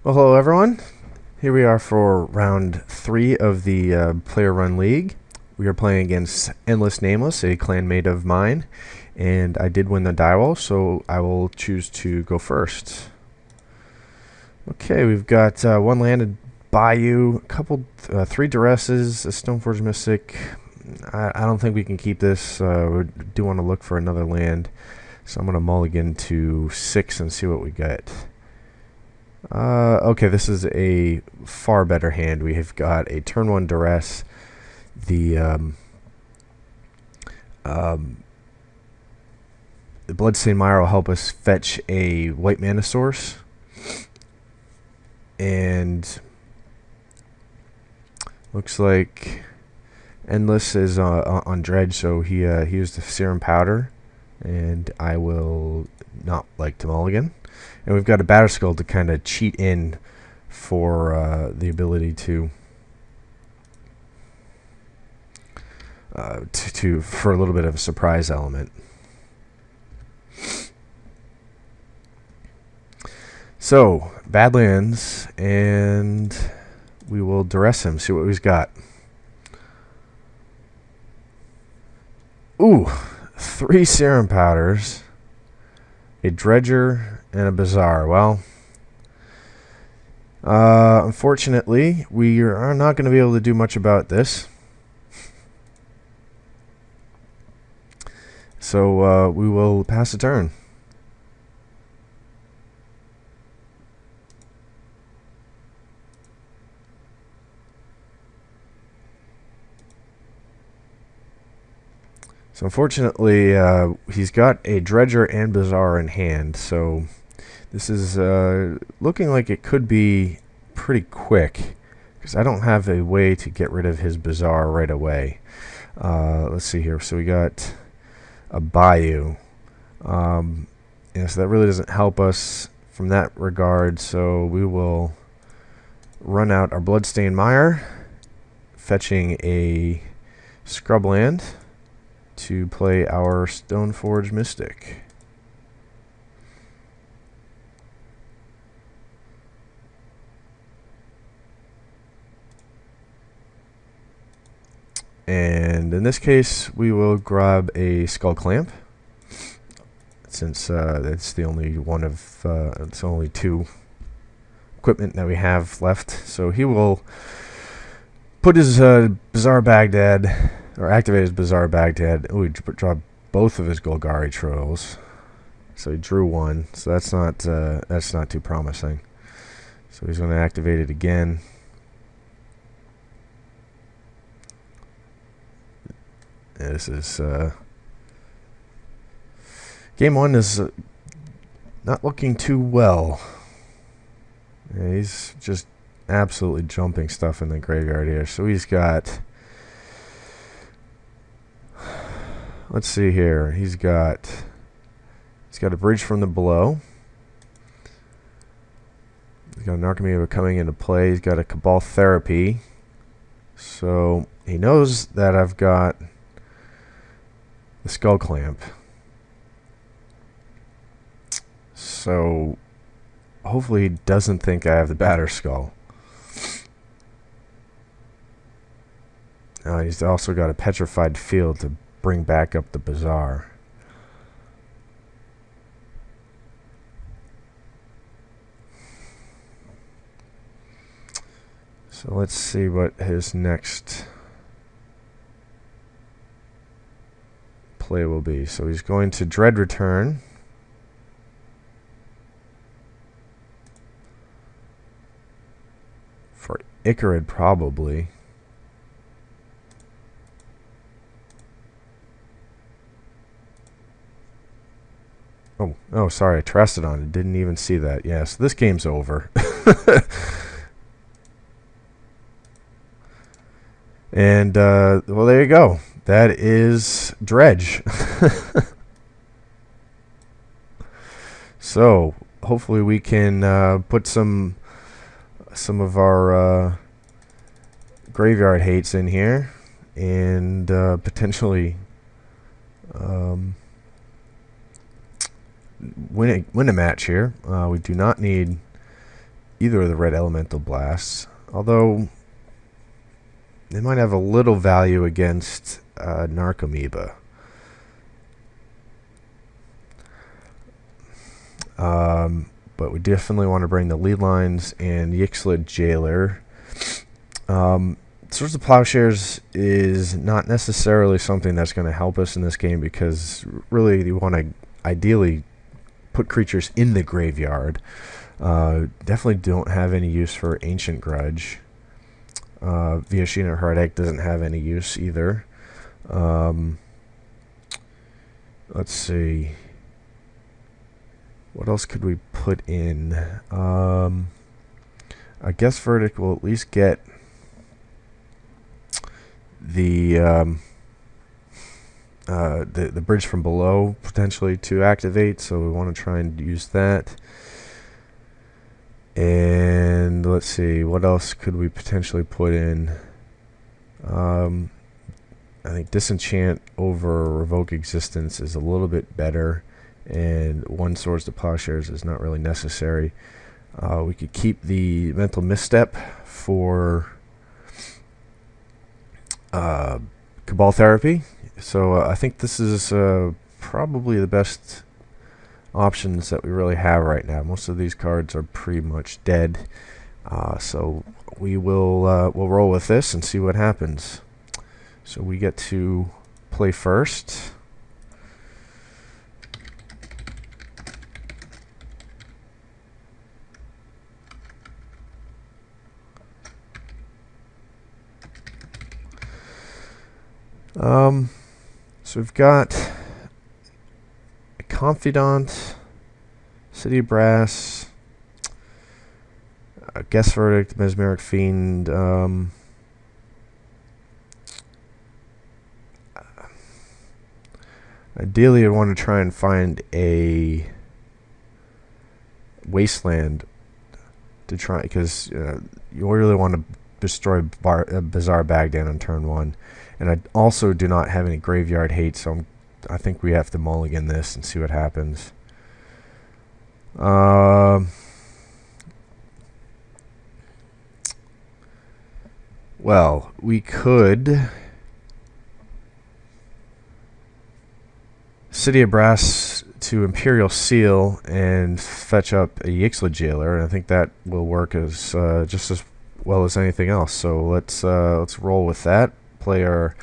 Well, hello everyone. Here we are for round 3 of the Player Run League. We are playing against Endless Nameless, a clanmate of mine, and I did win the die roll, so I will choose to go first. Okay, we've got one landed Bayou, a couple, 3 Duresses, a Stoneforge Mystic. I don't think we can keep this. We do want to look for another land, so I'm going to mulligan to 6 and see what we get. Okay, this is a far better hand. We have got a turn 1 Duress. The Bloodstained Mire will help us fetch a white mana source. And looks like Endless is on Dredge, so he used the Serum Powder. And I will not like to mulligan. And we've got a Batterskull to kind of cheat in for the ability to for a little bit of a surprise element. So Badlands, and we will duress him. See what he's got. Ooh, 3 Serum Powders, a Dredger, and a Bazaar. Well, unfortunately, we are not going to be able to do much about this. So we will pass the turn. So unfortunately, he's got a Dredger and Bazaar in hand, so this is looking like it could be pretty quick, because I don't have a way to get rid of his Bazaar right away. Let's see here. So we got a Bayou. Yeah, so that really doesn't help us from that regard, so we will run out our Bloodstained Mire, fetching a Scrubland to play our Stoneforge Mystic. And in this case, we will grab a Skull Clamp, since it's the only one of it's only 2 equipment that we have left. So he will put his Bazaar Baghdad, or activate his Bazaar Baghdad. Oh, he draw both of his Golgari Trolls. So he drew 1. So that's not too promising. So he's going to activate it again. Yeah, this is game 1 is not looking too well. Yeah, he's just absolutely jumping stuff in the graveyard here. So he's got, let's see here. He's got a Bridge from the Below. He's got an Archimeva coming into play. He's got a Cabal Therapy. So he knows that I've got the Skull Clamp. So hopefully he doesn't think I have the Batterskull. He's also got a Petrified Field to bring back up the Bazaar. So let's see what his next play will be. So he's going to Dread Return. For Icarid, probably. Oh, sorry, I trusted on it. Didn't even see that. Yeah, so this game's over. And, well, there you go. That is Dredge. So, hopefully we can put some of our graveyard hates in here, and potentially win a match here. We do not need either of the red elemental blasts, although they might have a little value against Narcomoeba. But we definitely want to bring the lead lines and Yixlid Jailer. Swords of Plowshares is not necessarily something that's going to help us in this game, because really you want to ideally put creatures in the graveyard. Definitely don't have any use for Ancient Grudge. Viashina Heartache doesn't have any use either. Let's see. What else could we put in? I guess Verdict will at least get the bridge from below potentially to activate, so we want to try and use that. And let's see, what else could we potentially put in? I think Disenchant over Revoke Existence is a little bit better, and one Swords to Plowshares is not really necessary. We could keep the Mental Misstep for Cabal Therapy. So I think this is probably the best options that we really have right now. Most of these cards are pretty much dead. So we will we'll roll with this and see what happens. So we get to play first. So we've got a Confidant, City of Brass, a Guess Verdict, Mesmeric Fiend. Ideally, I want to try and find a Wasteland to try, because you really want to destroy Bazaar Baghdad on turn 1. And I also do not have any graveyard hate, so I think we have to mulligan this and see what happens. Well, we could City of Brass to Imperial Seal and fetch up a Yixlid Jailer, and I think that will work as just as well as anything else. So let's roll with that. Play our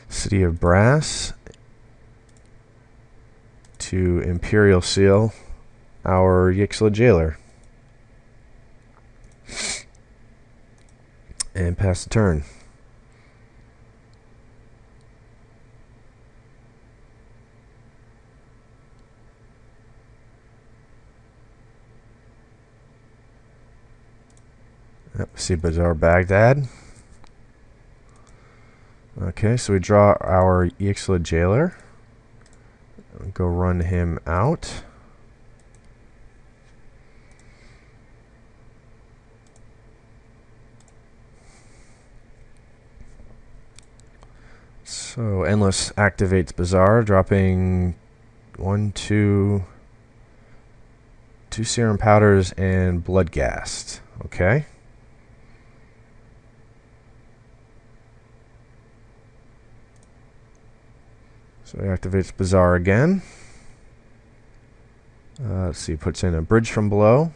City of Brass to Imperial Seal our Yixlid Jailer, and pass the turn. Yep, see Bazaar Baghdad. Okay, so we draw our Yixlid Jailer. Go run him out. So Endless activates Bazaar, dropping 2 Serum Powders and Bloodghast. Okay. So he activates Bazaar again. Let's see, puts in a Bridge from Below,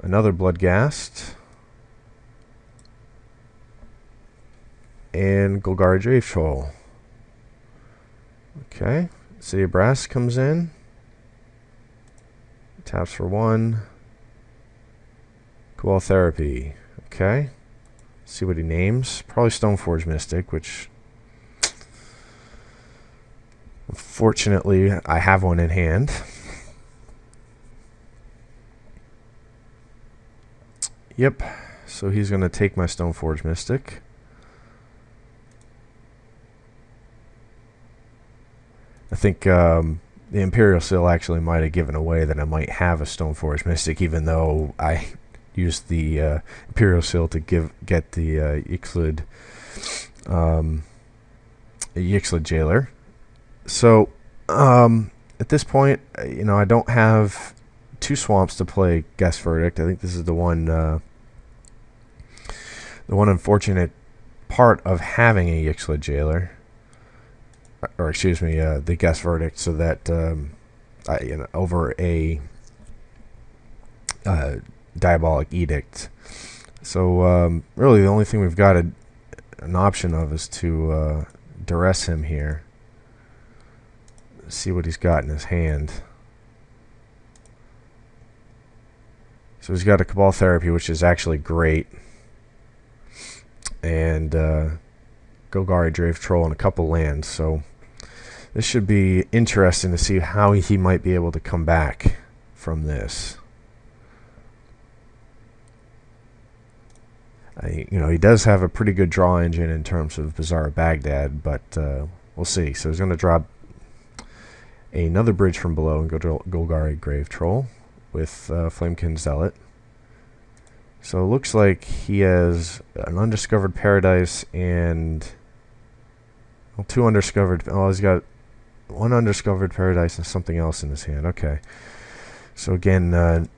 another Bloodghast, and Golgari Drave Troll. Okay, City of Brass comes in, taps for 1, Cabal Therapy. Okay, see what he names. Probably Stoneforge Mystic, which unfortunately I have one in hand. Yep, so he's going to take my Stoneforge Mystic. I think the Imperial Seal actually might have given away that I might have a Stoneforge Mystic, even though I used the Imperial Seal to get the Yixlid Jailer. So at this point, I don't have 2 swamps to play Guess Verdict. I think this is the one unfortunate part of having a Yixla Jailer, or excuse me, the Guess Verdict, so that over a Diabolic Edict. So really the only thing we've got an option of is to duress him here. See what he's got in his hand. So he's got a Cabal Therapy, which is actually great, and Golgari Drave Troll and a couple lands. So this should be interesting to see how he might be able to come back from this. He does have a pretty good draw engine in terms of Bazaar of Baghdad, but we'll see. So he's going to drop another Bridge from Below and go to Golgari Grave Troll with Flamekin Zealot. So it looks like he has an Undiscovered Paradise and 2 undiscovered. Oh, he's got 1 Undiscovered Paradise and something else in his hand. Okay. So again,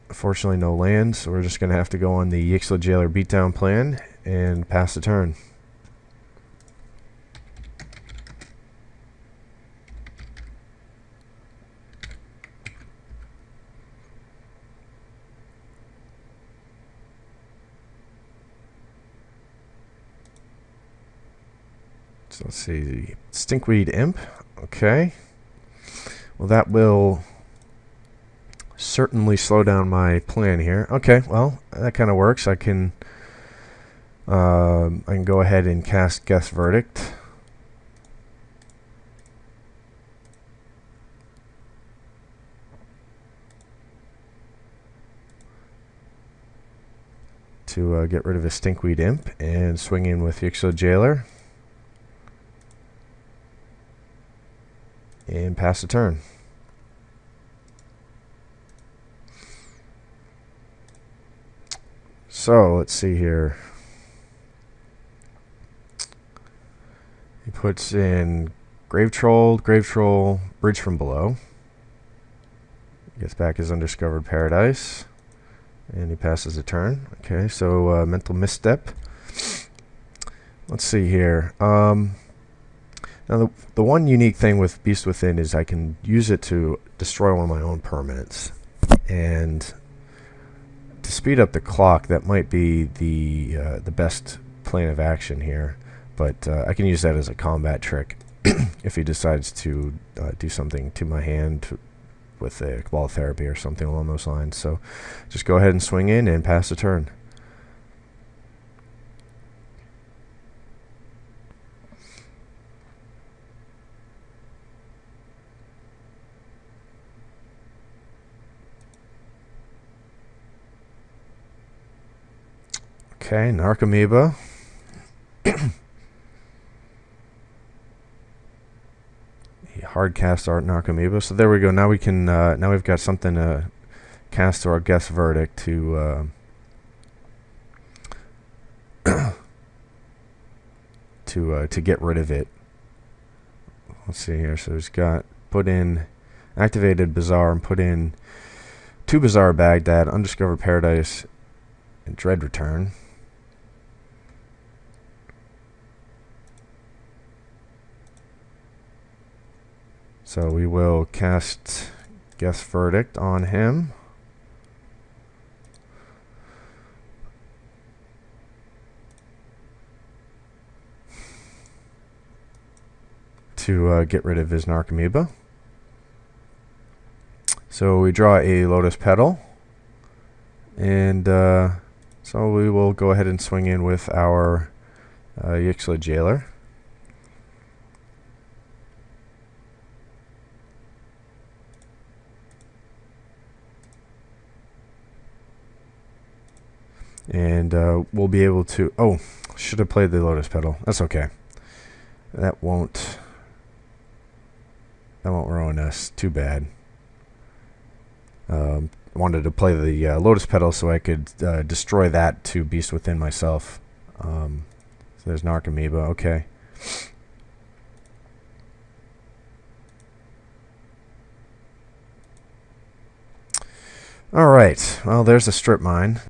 unfortunately no lands, so we're just going to have to go on the Yixla Jailer beatdown plan and pass the turn. So let's see, Stinkweed Imp. Okay. Well, that will certainly slow down my plan here. Okay, well, that kind of works. I can go ahead and cast Guess Verdict. To get rid of his Stinkweed Imp and swing in with Yixla Jailer. And pass the turn. So let's see here. He puts in Grave Troll, Bridge from Below. Gets back his Undiscovered Paradise. And he passes a turn. Okay, so Mental Misstep. Let's see here. Now, the one unique thing with Beast Within is I can use it to destroy one of my own permanents. And to speed up the clock, that might be the best plan of action here. But I can use that as a combat trick if he decides to do something to my hand with a Cabal Therapy or something along those lines. So just go ahead and swing in and pass the turn. Okay, Narcomoeba. Hard cast our Narcomoeba. So there we go. Now we can. Now we've got something to cast to our Guess Verdict to to get rid of it. Let's see here. So he's got put in activated Bazaar and put in 2 Bazaar of Baghdad, Undiscovered Paradise, and Dread Return. So we will cast Guess Verdict on him. To get rid of his Narcomoeba. So we draw a Lotus Petal. And so we will go ahead and swing in with our Yixla Jailer. And we'll be able to... Oh, should have played the Lotus Petal. That's okay. That won't ruin us too bad. Wanted to play the Lotus Petal so I could destroy that to Beast Within myself. So there's Narcomoeba. Okay. Alright, well there's a strip mine.